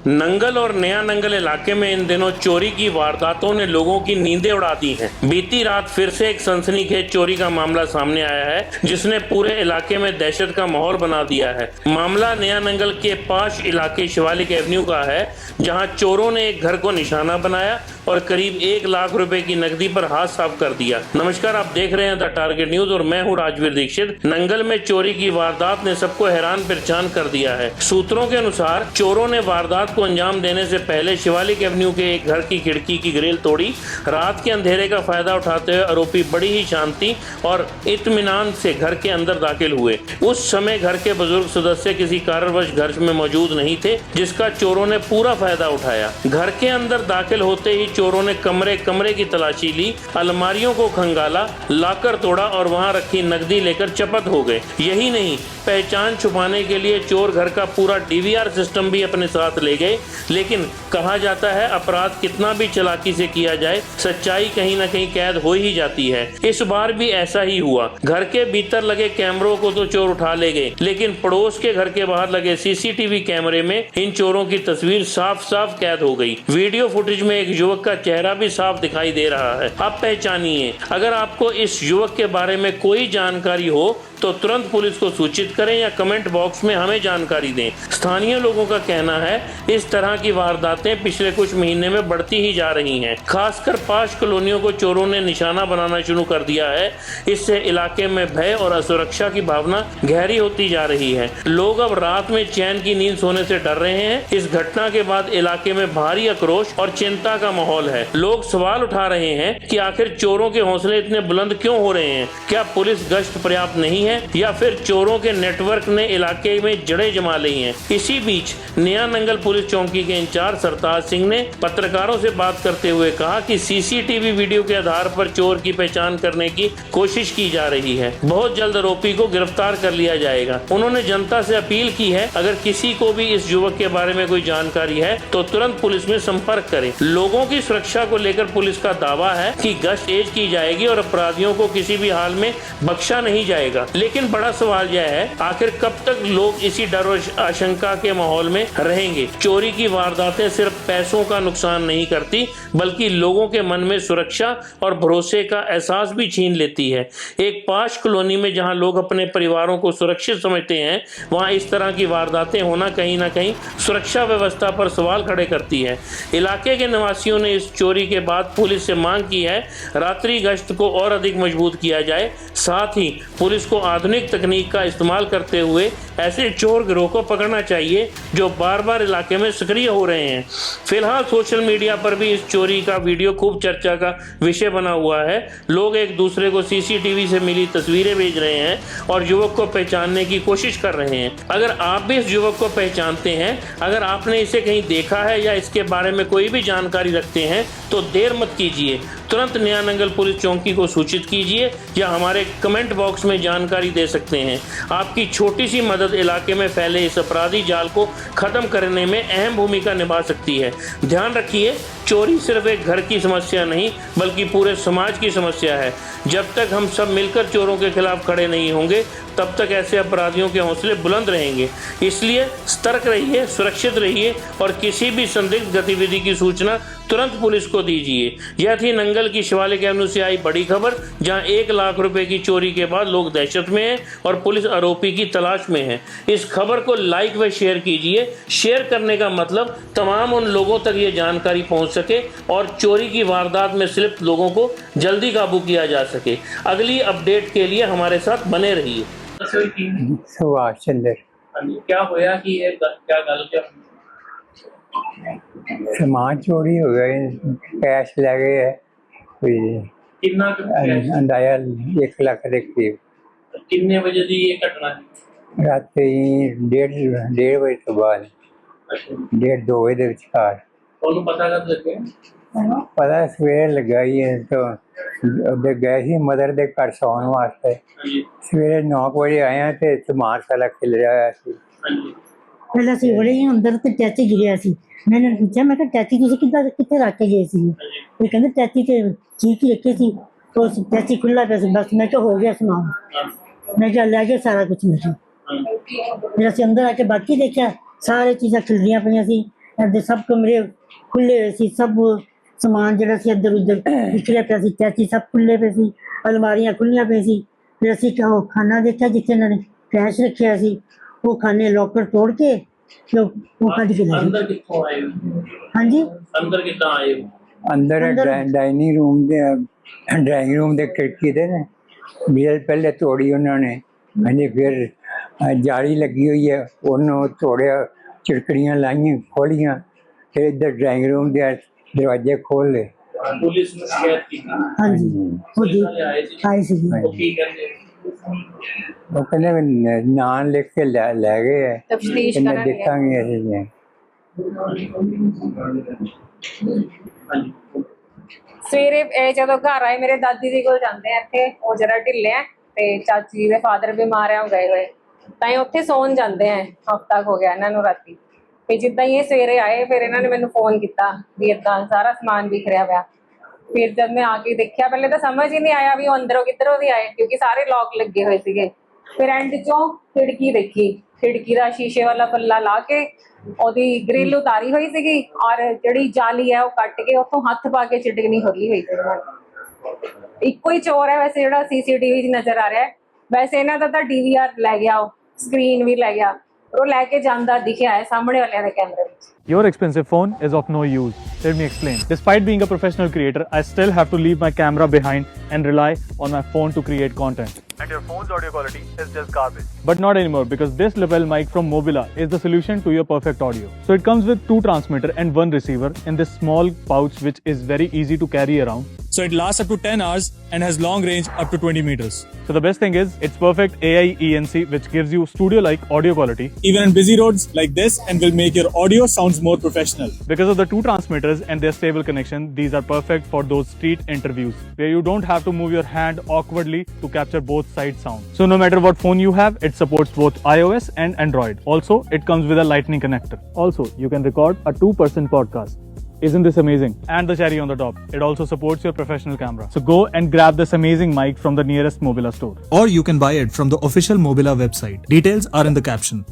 नंगल और नया नंगल इलाके में इन दिनों चोरी की वारदातों ने लोगों की नींदें उड़ा दी हैं। बीती रात फिर से एक सनसनीखेज चोरी का मामला सामने आया है, जिसने पूरे इलाके में दहशत का माहौल बना दिया है। मामला नया नंगल के पास इलाके शिवालिक एवेन्यू का है, जहां चोरों ने एक घर को निशाना बनाया और करीब 1 लाख रुपए की नकदी पर हाथ साफ कर दिया। नमस्कार, आप देख रहे हैं द टारगेट न्यूज और मैं हूं राजवीर दीक्षित। नंगल में चोरी की वारदात ने सबको हैरान परेशान कर दिया है। सूत्रों के अनुसार चोरों ने वारदात को अंजाम देने से पहले शिवालिक एवेन्यू के एक घर की खिड़की की ग्रिल तोड़ी। रात के अंधेरे का फायदा उठाते हुए आरोपी बड़ी ही शांति और इत्मीनान से घर के अंदर दाखिल हुए। उस समय घर के बुजुर्ग सदस्य किसी कारणवश घर में मौजूद नहीं थे, जिसका चोरों ने पूरा फायदा उठाया। घर के अंदर दाखिल होते ही चोरों ने कमरे कमरे की तलाशी ली, अलमारियों को खंगाला, लाकर तोड़ा और वहां रखी नकदी लेकर चपत हो गए। यही नहीं, पहचान छुपाने के लिए चोर घर का पूरा डीवीआर सिस्टम भी अपने साथ ले गए। लेकिन कहा जाता है, अपराध कितना भी चालाकी से किया जाए, सच्चाई कहीं न कहीं कैद हो ही जाती है। इस बार भी ऐसा ही हुआ। घर के भीतर लगे कैमरों को तो चोर उठा ले गए, लेकिन पड़ोस के घर के बाहर लगे सीसीटीवी कैमरे में इन चोरों की तस्वीर साफ साफ कैद हो गई। वीडियो फुटेज में एक युवक का चेहरा भी साफ दिखाई दे रहा है। आप पहचानिए। अगर आपको इस युवक के बारे में कोई जानकारी हो तो तुरंत पुलिस को सूचित करें या कमेंट बॉक्स में हमें जानकारी दें। स्थानीय लोगों का कहना है, इस तरह की वारदातें पिछले कुछ महीने में बढ़ती ही जा रही हैं। खासकर पाश कॉलोनियों को चोरों ने निशाना बनाना शुरू कर दिया है। इससे इलाके में भय और असुरक्षा की भावना गहरी होती जा रही है। लोग अब रात में चैन की नींद सोने से डर रहे हैं। इस घटना के बाद इलाके में भारी आक्रोश और चिंता का माहौल है। लोग सवाल उठा रहे हैं कि आखिर चोरों के हौसले इतने बुलंद क्यों हो रहे हैं? क्या पुलिस गश्त पर्याप्त नहीं है या फिर चोरों के नेटवर्क ने इलाके में जड़ें जमा ली हैं? इसी बीच नया नंगल पुलिस चौकी के इंचार्ज सरताज सिंह ने पत्रकारों से बात करते हुए कहा कि सीसीटीवी वीडियो के आधार पर चोर की पहचान करने की कोशिश की जा रही है। बहुत जल्द आरोपी को गिरफ्तार कर लिया जाएगा। उन्होंने जनता से अपील की है, अगर किसी को भी इस युवक के बारे में कोई जानकारी है तो तुरंत पुलिस में संपर्क करें। लोगों की सुरक्षा को लेकर पुलिस का दावा है कि गश्त तेज की जाएगी और अपराधियों को किसी भी हाल में बख्शा नहीं जाएगा। लेकिन बड़ा सवाल यह है, आखिर कब तक लोग इसी डर और आशंका के माहौल में रहेंगे? चोरी की वारदातें सिर्फ पैसों का नुकसान नहीं करती, बल्कि लोगों के मन में सुरक्षा और भरोसे का एहसास भी छीन लेती है। एक पाश कॉलोनी में जहां लोग अपने परिवारों को सुरक्षित समझते हैं, वहां इस तरह की वारदातें होना कहीं ना कहीं सुरक्षा व्यवस्था पर सवाल खड़े करती है। इलाके के निवासियों ने इस चोरी के बाद पुलिस से मांग की है, रात्रि गश्त को और अधिक मजबूत किया जाए। साथ ही पुलिस को आधुनिक तकनीक का इस्तेमाल करते हुए ऐसे चोर गिरोह को पकड़ना चाहिए जो बार बार इलाके में सक्रिय हो रहे हैं। फिलहाल सोशल मीडिया पर भी इस चोरी का वीडियो खूब चर्चा का विषय बना हुआ है। लोग एक दूसरे को सीसीटीवी से मिली तस्वीरें भेज रहे हैं और युवक को पहचानने की कोशिश कर रहे हैं। अगर आप भी इस युवक को पहचानते हैं, अगर आपने इसे कहीं देखा है या इसके बारे में कोई भी जानकारी रखते हैं, तो देर मत कीजिए, तुरंत नया नंगल पुलिस चौकी को सूचित कीजिए या हमारे कमेंट बॉक्स में जानकारी दे सकते हैं। आपकी छोटी सी मदद इलाके में फैले इस अपराधी जाल को खत्म करने में अहम भूमिका निभा सकती है। ध्यान रखिए, चोरी सिर्फ एक घर की समस्या नहीं, बल्कि पूरे समाज की समस्या है। जब तक हम सब मिलकर चोरों के खिलाफ खड़े नहीं होंगे, तब तक ऐसे अपराधियों के हौसले बुलंद रहेंगे। इसलिए सतर्क रहिए, सुरक्षित रहिए और किसी भी संदिग्ध गतिविधि की सूचना तुरंत पुलिस को दीजिए। यह थी नंगल की शिवालिक एवेन्यू से आई बड़ी खबर, जहां 1 लाख रुपए की चोरी के बाद लोग दहशत में हैं और पुलिस आरोपी की तलाश में है। इस खबर को लाइक व शेयर कीजिए। शेयर करने का मतलब तमाम उन लोगों तक ये जानकारी पहुंच सके और चोरी की वारदात में सिर्फ लोगों को जल्दी काबू किया जा सके। अगली अपडेट के लिए हमारे साथ बने रहिए। सुभाष चंद्र क्या होया कि ये क्या गल क्या सामान चोरी हो गए, कैश ले गए है, कितना अंदाजा 1 लाख के करीब। कितने बजे दी ये घटना है? रात 1:30 बजे तो बाद 1:30-2 बजे के विचकार। ਉਹਨੂੰ ਪਤਾ ਕਦ ਲੱਗਿਆ? पता सवेरे लगा ही है, तो उधर गए ही मदर के घर सौन वास्ते। सवेरे 9 बजे आए हैं तो समान सारा खिल रहा ਸੀ। ਪਹਿਲਾਂ ਅਸੀਂ ਬੜੇ ਹੀ ਅੰਦਰ ਤੇ ਟੈਚੀ ਗਿਰਿਆ ਸੀ। ਮੈਂ ਇਹਨਾਂ ਨੂੰ ਪੁੱਛਿਆ, ਮੈਂ ਕਿਹਾ ਟੈਚੀ ਤੁਸੀਂ ਕਿੱਥੇ ਰੱਖ ਕੇ ਗਏ ਸੀ? ਇਹ ਕਹਿੰਦੇ ਟੈਚੀ ਤੇ ਚੀਕ ਹੀ ਰੱਖੇ ਸੀ, ਉਹ ਟੈਚੀ ਖੁੱਲਾ ਪਿਆ ਸੀ। ਬਸ ਮੈਂ ਕਿਹਾ ਹੋ ਗਿਆ ਸਮਾਨ। ਮੈਂ ਕਿਹਾ ਲੈ ਗਿਆ ਸਾਰਾ ਕੁਝ। ਮੈਂ ਫਿਰ ਅਸੀਂ ਅੰਦਰ ਆ ਕੇ ਬਾਕੀ ਦੇਖਿਆ, ਸਾਰੇ ਚੀਜ਼ਾਂ ਖਿਲਰੀਆਂ ਪਈਆਂ ਸੀ। ਇਹਦੇ ਸਭ ਕਮਰੇ ਖੁੱਲੇ ਹੋਏ ਸੀ, ਸਭ ਸਮਾਨ ਜਿਹੜਾ ਸੀ ਇੱਧਰ ਉੱਧਰ ਵਿਖਰਿਆ ਪਿਆ ਸੀ, ਟੈਚੀ ਸਭ ਖੁੱਲੇ ਪਏ ਸੀ, ਅਲਮਾਰੀਆਂ ਖੁੱਲੀਆਂ ਪਈ ਸੀ। ਫਿਰ ਅਸੀਂ ਉਹ ਖਾਨਾ ਦੇਖਿਆ ਜਿੱਥੇ ਇਹਨਾਂ ਨੇ ਕੈਸ਼ ਰੱਖਿਆ ਸੀ, ਉਹ ਖਾਨੇ ਲੋਕਰ ਤੋੜ ਕੇ ਤੇ ਉਹ ਕੱਢ ਕੇ ਲੈ ਗਏ। ਅੰਦਰ ਕਿੱਥੋਂ ਆਏ? ਹਾਂਜੀ, ਅੰਦਰ ਕਿੱਦਾਂ ਆਏ? ਅੰਦਰ ਡਾਈਨਿੰਗ ਰੂਮ ਦੇ ਖਿੜਕੀ ਤੇ ਨੇ ਬੀਅਰ ਪਹਿਲੇ ਤੋੜੀ ਉਹਨਾਂ ਨੇ। ਹਾਂਜੀ, ਫਿਰ ਜਾਲੀ ਲੱਗੀ ਹੋਈ ਹੈ, ਉਹਨੂੰ ਤੋੜਿਆ, ਚਿੜਕੜੀਆਂ ਲਾਈਆਂ, ਖੋਲੀਆਂ, ਫਿਰ ਇੱਧਰ ਡਰਾਇੰਗ ਰੂਮ ਦੇ ਦਰਵਾਜ਼ੇ ਖੋਲ ਲਏ। ਪੁਲਿਸ ਨੂੰ ਸ਼ਿਕਾਇਤ ਕੀਤੀ? ਹਾਂਜੀ ਉਹ ਜੀ ਆਏ ਸੀ। ਉਹ ਕੀ ਕਹਿੰਦੇ? ਉਹ ਕਹਿੰਦੇ ਵੀ ਨਾਂ ਲਿਖ ਕੇ ਲੈ ਗਏ ਹੈ, ਤਫਤੀਸ਼ ਕਹਿੰਦੇ ਕਰਾਂਗੇ। ਦੇਖਾਂਗੇ ਅਸੀਂ ਜੀ। ਸਵੇਰੇ ਇਹ ਜਦੋਂ ਘਰ ਆਏ ਮੇਰੇ ਦਾਦੀ ਜੀ ਕੋਲ ਜਾਂਦੇ ਆ, ਇੱਥੇ ਉਹ ਜਰਾ ਢਿੱਲੇ ਆ ਤੇ ਚਾਚੀ ਜੀ ਦੇ ਫਾਦਰ ਬਿਮਾਰ ਆ, ਉਹ ਗਏ ਹੋਏ ਤਾਂ ਇਹ ਉੱਥੇ ਸੌਣ ਜਾਂਦੇ ਆ। ਹਫ਼ਤਾ ਹੋ ਗਿਆ ਇਹਨਾਂ ਨੂੰ ਰਾਤੀ। ਤੇ ਜਿੱਦਾਂ ਹੀ ਇਹ ਸਵੇਰੇ ਆਏ ਫਿਰ ਇਹਨਾਂ ਨੇ ਮੈਨੂੰ ਫੋਨ ਕੀਤਾ ਵੀ ਏਦਾਂ ਸਾਰਾ ਸਮਾਨ ਵਿਖਰਿਆ ਪਿਆ। ਫਿਰ ਜਦ ਮੈਂ ਆ ਕੇ ਦੇਖਿਆ, ਪਹਿਲੇ ਤਾਂ ਸਮਝ ਹੀ ਨਹੀਂ ਆਇਆ ਵੀ ਉਹ ਅੰਦਰੋਂ ਕਿੱਧਰੋਂ ਦੀ ਆਏ, ਕਿਉਂਕਿ ਸਾਰੇ ਲੌਕ ਲੱਗੇ ਹੋਏ ਸੀਗੇ। ਫਿਰ ਐਂਡ ਚੋਂ ਖਿੜਕੀ ਦੇਖੀ, ਖਿੜਕੀ ਦਾ ਸ਼ੀਸ਼ੇ ਵਾਲਾ ਪੱਲਾ ਲਾ ਕੇ ਉਹਦੀ ਗ੍ਰਿਲ ਉਤਾਰੀ ਹੋਈ ਸੀਗੀ, ਔਰ ਜਿਹੜੀ ਜਾਲੀ ਹੈ ਉਹ ਕੱਟ ਕੇ ਉੱਥੋਂ ਹੱਥ ਪਾ ਕੇ ਚਿਟਕਣੀ ਖੋਲੀ ਹੋਈ ਸੀ। ਇੱਕੋ ਹੀ ਚੋਰ ਹੈ ਵੈਸੇ ਜਿਹੜਾ CCTV 'ਚ ਨਜ਼ਰ ਆ ਰਿਹਾ ਹੈ। ਵੈਸੇ ਇਹਨਾਂ ਦਾ ਤਾਂ DVR ਲੈ ਗਿਆ, ਉਹ ਸਕਰੀਨ ਵੀ ਲੈ ਗਿਆ, ਉਹ ਲੈ ਕੇ ਜਾਂਦਾ ਦਿਖਿਆ ਹੈ ਸਾਹਮਣੇ ਵਾਲਿਆਂ ਦੇ ਕੈਮਰੇ ਵਿੱਚ। Your expensive phone is of no use. Let me explain. Despite being a professional creator, I still have to leave my camera behind and rely on my phone to create content. And your phone's audio quality is just garbage. But not anymore, because this lapel mic from Mobila is the solution to your perfect audio. So it comes with 2 transmitter and 1 receiver in this small pouch, which is very easy to carry around. So it lasts up to 10 hours and has long range up to 20 meters. So the best thing is, it's perfect AI ENC, which gives you studio-like audio quality, even in busy roads like this, and will make your audio sounds more professional. Because of the 2 transmitters and their stable connection, these are perfect for those street interviews, where you don't have to move your hand awkwardly to capture both side sound. So no matter what phone you have, it supports both iOS and Android. Also, it comes with a lightning connector. Also, you can record a 2-person podcast. Isn't this amazing? And the cherry on the top, it also supports your professional camera. So go and grab this amazing mic from the nearest Mobila store. Or you can buy it from the official Mobila website. Details are in the caption.